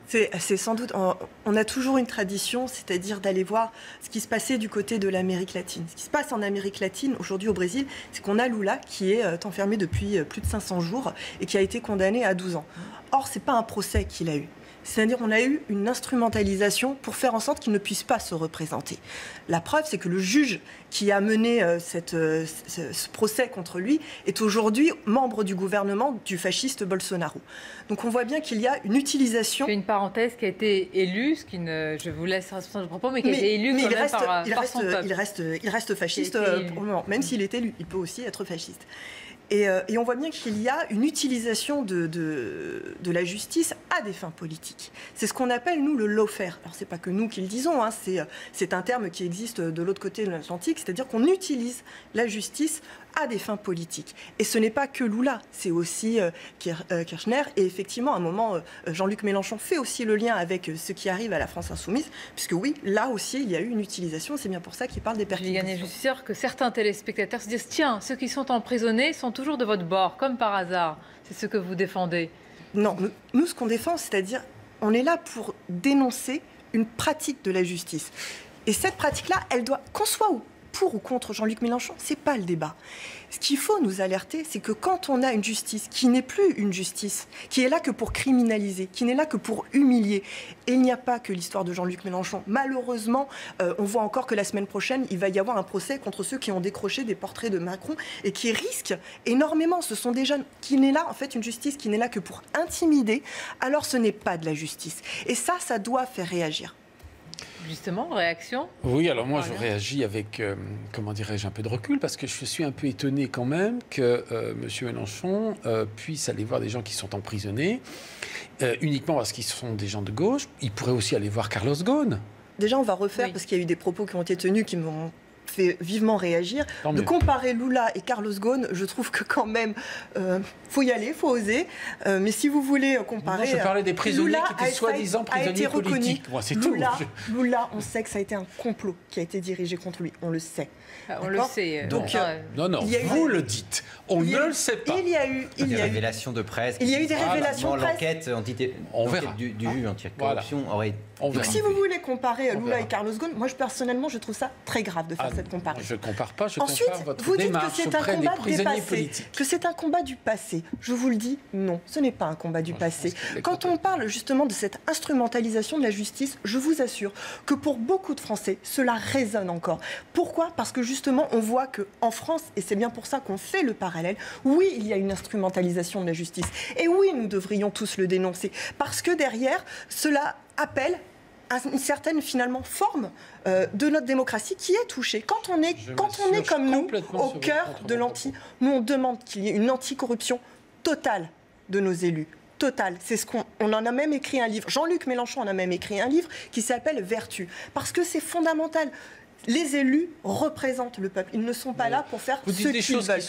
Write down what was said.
C'est sans doute... On a toujours une tradition, c'est-à-dire d'aller voir ce qui se passait du côté de l'Amérique latine. Ce qui se passe en Amérique latine, aujourd'hui au Brésil, c'est qu'on a Lula qui est enfermé depuis plus de 500 jours et qui a été condamné à 12 ans. Or, ce n'est pas un procès qu'il a eu. C'est-à-dire qu'on a eu une instrumentalisation pour faire en sorte qu'il ne puisse pas se représenter. La preuve, c'est que le juge qui a mené ce procès contre lui est aujourd'hui membre du gouvernement du fasciste Bolsonaro. Donc on voit bien qu'il y a une utilisation... C'est une parenthèse qui a été élue, ce qui ne... je vous laisse responsable de propos, mais qui a été élue quand même par son peuple. Il reste fasciste pour le moment, même s'il est élu. Il peut aussi être fasciste. Et on voit bien qu'il y a une utilisation de la justice à des fins politiques. C'est ce qu'on appelle, nous, le lawfare. Alors, ce n'est pas que nous qui le disons, hein, c'est un terme qui existe de l'autre côté de l'Atlantique, c'est-à-dire qu'on utilise la justice à des fins politiques. Et ce n'est pas que Lula, c'est aussi Kirchner. Et effectivement, à un moment, Jean-Luc Mélenchon fait aussi le lien avec ce qui arrive à la France insoumise, puisque oui, là aussi, il y a eu une utilisation. C'est bien pour ça qu'il parle des perquisitions. Je suis sûre que certains téléspectateurs se disent « Tiens, ceux qui sont emprisonnés sont toujours de votre bord, comme par hasard. » C'est ce que vous défendez. Non, nous, ce qu'on défend, c'est-à-dire, on est là pour dénoncer une pratique de la justice. Et cette pratique-là, elle doit, qu'on soit pour ou contre Jean-Luc Mélenchon, c'est pas le débat. Ce qu'il faut nous alerter, c'est que quand on a une justice qui n'est plus une justice, qui est là que pour criminaliser, qui n'est là que pour humilier, et il n'y a pas que l'histoire de Jean-Luc Mélenchon. Malheureusement, on voit encore que la semaine prochaine, il va y avoir un procès contre ceux qui ont décroché des portraits de Macron et qui risquent énormément. Ce sont des jeunes qui n'est là, en fait, une justice qui n'est là que pour intimider. Alors ce n'est pas de la justice. Et ça doit faire réagir. Justement, réaction? Oui, alors moi je réagis avec, comment dirais-je, un peu de recul, parce que je suis un peu étonné quand même que M. Mélenchon puisse aller voir des gens qui sont emprisonnés, uniquement parce qu'ils sont des gens de gauche. Il pourrait aussi aller voir Carlos Ghosn. Déjà, on va refaire, parce qu'il y a eu des propos qui ont été tenus qui m'ont fait vivement réagir. De comparer Lula et Carlos Ghosn, je trouve que quand même, faut y aller, faut oser. Mais si vous voulez comparer... Moi, je parlais des prisonniers qui étaient soi-disant prisonniers politiques. Moi, c'est tout. Lula, on sait que ça a été un complot qui a été dirigé contre lui. On le sait. On le sait. Donc, non, vous le dites. On ne le sait pas. Il y a eu des révélations de presse. Il y a eu des révélations de presse. L'enquête du juge anti-corruption aurait... Donc si vous voulez comparer Lula et Carlos Ghosn, moi personnellement je trouve ça très grave de faire cette comparaison. Je ne compare pas, je Ensuite, compare votre vous dites démarche que c'est un auprès combat des prisonniers dépassé, politiques. que c'est un combat du passé. Je vous le dis, non, ce n'est pas un combat du passé. Quand on parle justement de cette instrumentalisation de la justice, je vous assure que pour beaucoup de Français, cela résonne encore. Pourquoi? Parce que justement, on voit qu'en France, et c'est bien pour ça qu'on fait le parallèle, oui, il y a une instrumentalisation de la justice. Et oui, nous devrions tous le dénoncer. Parce que derrière, cela appelle à une certaine, finalement, forme de notre démocratie qui est touchée. Quand on est comme nous, au cœur de nous, on demande qu'il y ait une anticorruption totale de nos élus. Total. C'est ce qu'on en a même écrit un livre. Jean-Luc Mélenchon en a même écrit un livre qui s'appelle Vertu. Parce que c'est fondamental. Les élus représentent le peuple. Ils ne sont pas là pour faire ce qu'ils veulent.